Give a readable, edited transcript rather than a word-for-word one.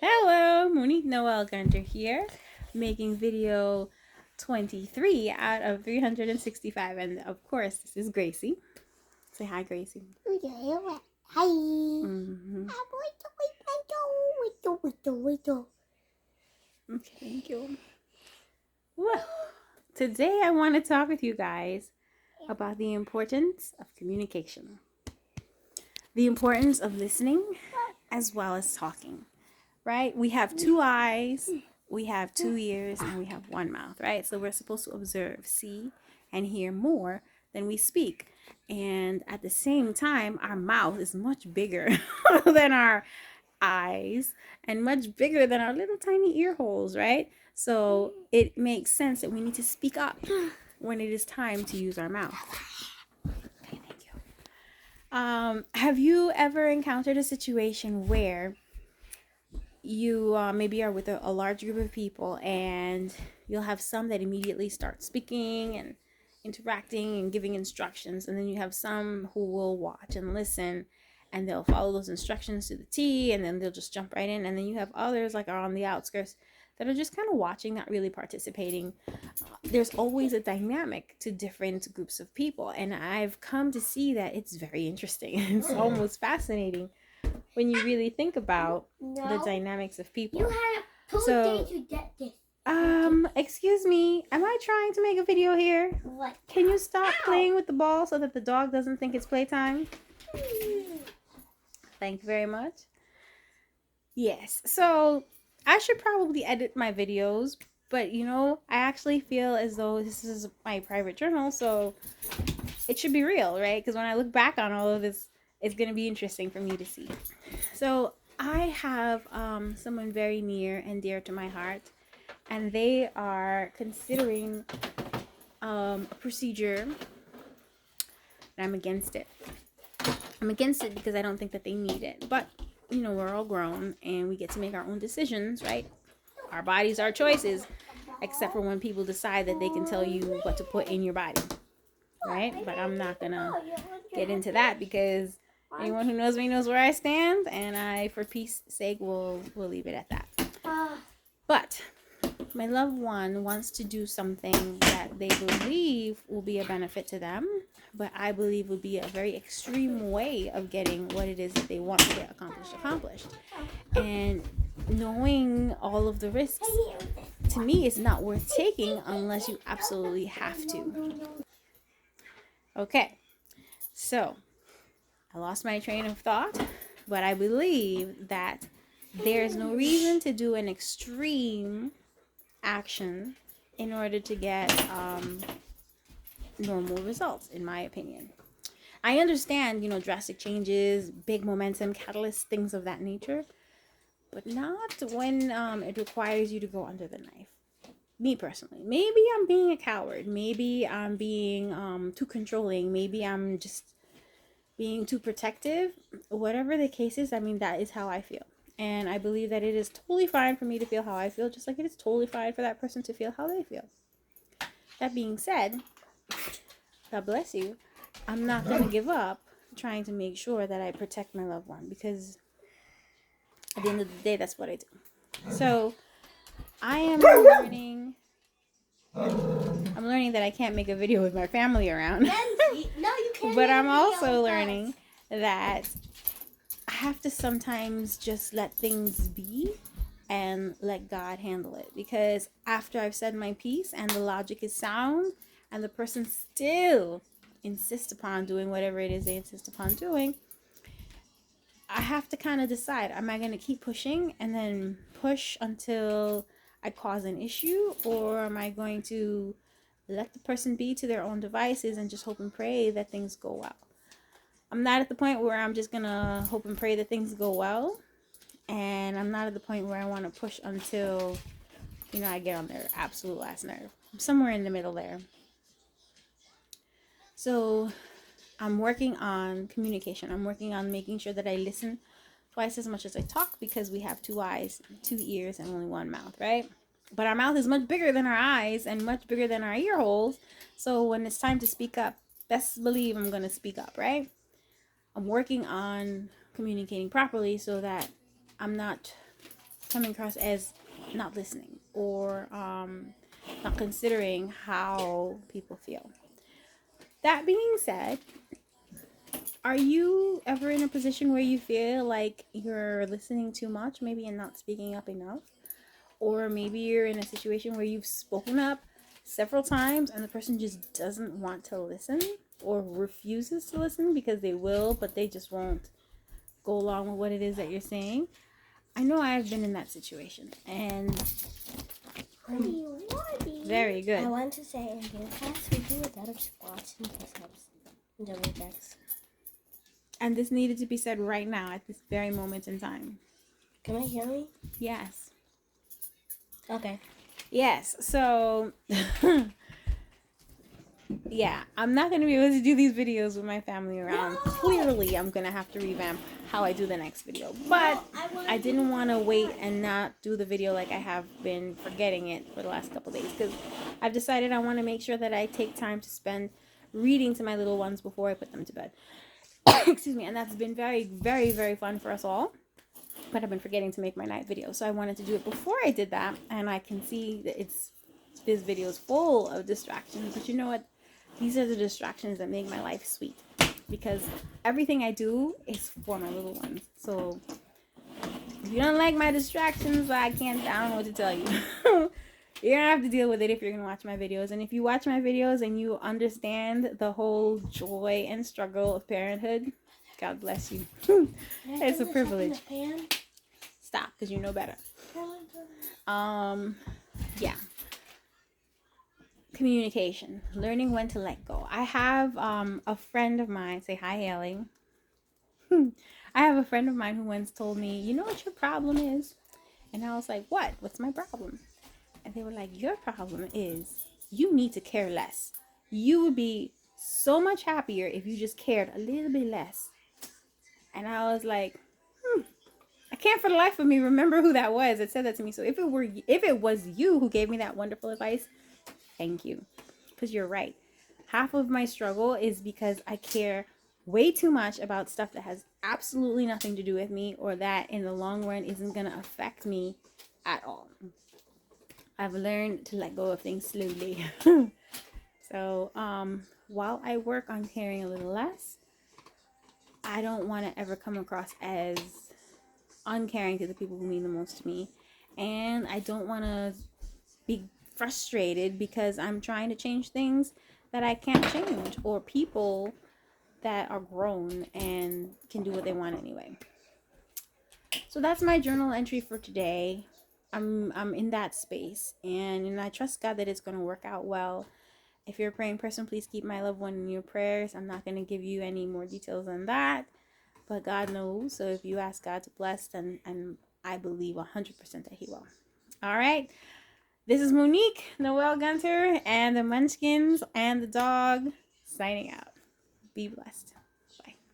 Hello, Monique Noel-Gunter here, making video 23 out of 365. And of course, this is Gracie. Say hi, Gracie. Hi. Mm-hmm. Okay, thank you. Well, today I want to talk with you guys about the importance of communication, the importance of listening as well as talking. Right? We have two eyes, we have two ears, and we have one mouth, right? So we're supposed to observe, see, and hear more than we speak. And at the same time, our mouth is much bigger than our eyes and much bigger than our little tiny ear holes, right? So it makes sense that we need to speak up when it is time to use our mouth. Okay, thank you. Have you ever encountered a situation where you maybe are with a large group of people and you'll have some that immediately start speaking and interacting and giving instructions, and then you have some who will watch and listen and they'll follow those instructions to the T, and then they'll just jump right in, and then you have others like are on the outskirts that are just kind of watching, not really participating. There's always a dynamic to different groups of people, and I've come to see that it's very interesting. It's almost fascinating when you really think about the dynamics of people. You had a So, to get this. Excuse me, am I trying to make a video here? What? Can you stop playing with the ball so that the dog doesn't think it's playtime? Thank you very much. Yes, so I should probably edit my videos, but I actually feel as though this is my private journal, so it should be real, right? Because when I look back on all of this, it's going to be interesting for me to see. So I have someone very near and dear to my heart, and they are considering a procedure, and I'm against it. I'm against it because I don't think that they need it. But, we're all grown and we get to make our own decisions, right? Our bodies are choices, except for when people decide that they can tell you what to put in your body, right? But I'm not going to get into that because anyone who knows me knows where I stand, and I, for peace sake, will leave it at that. But my loved one wants to do something that they believe will be a benefit to them, but I believe would be a very extreme way of getting what it is that they want to get accomplished. And knowing all of the risks, to me, is not worth taking unless you absolutely have to. Okay, so I lost my train of thought, but I believe that there's no reason to do an extreme action in order to get normal results, in my opinion. I understand, drastic changes, big momentum, catalysts, things of that nature, but not when it requires you to go under the knife. Me personally, maybe I'm being a coward, maybe I'm being too controlling, maybe I'm just being too protective. Whatever the case is, that is how I feel. And I believe that it is totally fine for me to feel how I feel, just like it is totally fine for that person to feel how they feel. That being said, God bless you, I'm not going to give up trying to make sure that I protect my loved one, because at the end of the day, that's what I do. So I am learning that I can't make a video with my family around. No, you can't. But I'm also learning that I have to sometimes just let things be and let God handle it. Because after I've said my piece and the logic is sound and the person still insists upon doing whatever it is they insist upon doing, I have to kind of decide, am I going to keep pushing and then push until I cause an issue, or am I going to let the person be to their own devices and just hope and pray that things go well? I'm not at the point where I'm just going to hope and pray that things go well, and I'm not at the point where I want to push until, I get on their absolute last nerve. I'm somewhere in the middle there. So I'm working on communication. I'm working on making sure that I listen twice as much as I talk, because we have two eyes, two ears, and only one mouth, right? But our mouth is much bigger than our eyes and much bigger than our ear holes. So when it's time to speak up, best believe I'm going to speak up, right? I'm working on communicating properly so that I'm not coming across as not listening or not considering how people feel. That being said, are you ever in a position where you feel like you're listening too much, maybe, and not speaking up enough? Or maybe you're in a situation where you've spoken up several times and the person just doesn't want to listen or refuses to listen because they will, but they just won't go along with what it is that you're saying. I know I've been in that situation, and very good. I want to say in your class we do a lot of squats and push-ups and double jacks. And this needed to be said right now at this very moment in time. Can I hear me? Yes. Okay. Yes. So, yeah, I'm not going to be able to do these videos with my family around. No! Clearly, I'm going to have to revamp how I do the next video. But I didn't want to wait and not do the video like I have been forgetting it for the last couple days. Because I've decided I want to make sure that I take time to spend reading to my little ones before I put them to bed. Excuse me. And that's been very, very, very fun for us all. But I've been forgetting to make my night video. So I wanted to do it before I did that. And I can see that this video is full of distractions. But you know what? These are the distractions that make my life sweet. Because everything I do is for my little ones. So if you don't like my distractions, I don't know what to tell you. You're going to have to deal with it if you're going to watch my videos. And if you watch my videos and you understand the whole joy and struggle of parenthood, God bless you. It's a privilege. Stop, because you know better. Yeah. Communication. Learning when to let go. I have a friend of mine. Say hi, Haley. I have a friend of mine who once told me, you know what your problem is? And I was like, what? What's my problem? And they were like, your problem is you need to care less. You would be so much happier if you just cared a little bit less. And I was like, I can't for the life of me remember who that was that said that to me. So if it was you who gave me that wonderful advice, thank you. Because you're right. Half of my struggle is because I care way too much about stuff that has absolutely nothing to do with me or that in the long run isn't going to affect me at all. I've learned to let go of things slowly. So while I work on caring a little less, I don't want to ever come across as uncaring to the people who mean the most to me. And I don't want to be frustrated because I'm trying to change things that I can't change, or people that are grown and can do what they want anyway. So that's my journal entry for today. I'm in that space, and I trust God that it's going to work out well. If you're a praying person, please keep my loved one in your prayers. I'm not going to give you any more details than that, but God knows. So if you ask God to bless, then I believe 100% that He will. All right. This is Monique, Noel-Gunter, and the Munchkins and the dog signing out. Be blessed.